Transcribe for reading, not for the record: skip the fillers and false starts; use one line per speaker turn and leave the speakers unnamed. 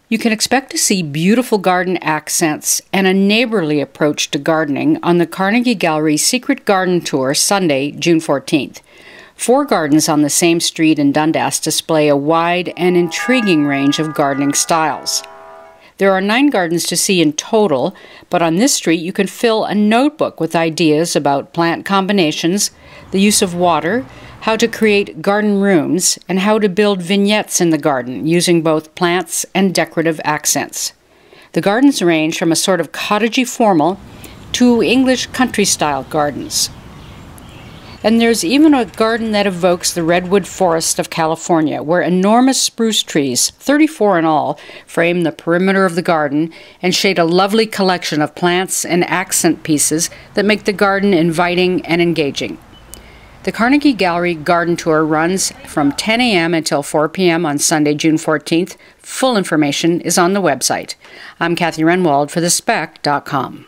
You can expect to see beautiful garden accents and a neighborly approach to gardening on the Carnegie Gallery Secret Garden Tour Sunday, June 14th. 4 gardens on the same street in Dundas display a wide and intriguing range of gardening styles. There are 9 gardens to see in total, but on this street you can fill a notebook with ideas about plant combinations, the use of water, how to create garden rooms, and how to build vignettes in the garden using both plants and decorative accents. The gardens range from a sort of cottagey formal to English country-style gardens. And there's even a garden that evokes the redwood forest of California, where enormous spruce trees, 34 in all, frame the perimeter of the garden and shade a lovely collection of plants and accent pieces that make the garden inviting and engaging. The Carnegie Gallery Garden Tour runs from 10 a.m. until 4 p.m. on Sunday, June 14th. Full information is on the website. I'm Kathy Renwald for thespec.com.